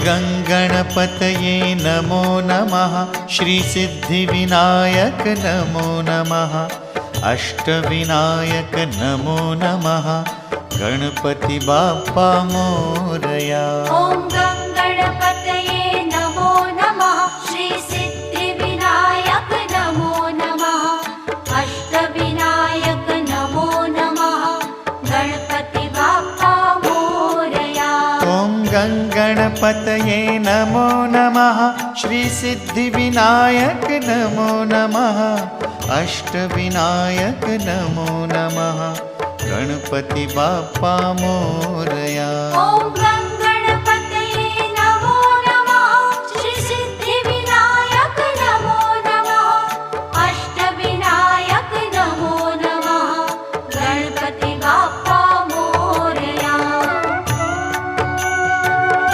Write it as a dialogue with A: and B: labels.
A: गङ्गणपतये नमो नमः। श्रीसिद्धिविनायक नमो नमः। अष्टविनायक नमो नमः। गणपति बाप्पा मोरया।
B: ॐ गणपतये नमो नमः। श्रीसिद्धिविनायक नमो नमः। अष्टविनायक नमो नमः। गणपति बाप्पा मोरया।
A: ॐ गणपतये नमो नमः। श्रीसिद्धिविनायक नमो नमः। अष्टविनायक नमो नमः। गणपति बाप्पा मोरया।
B: ॐ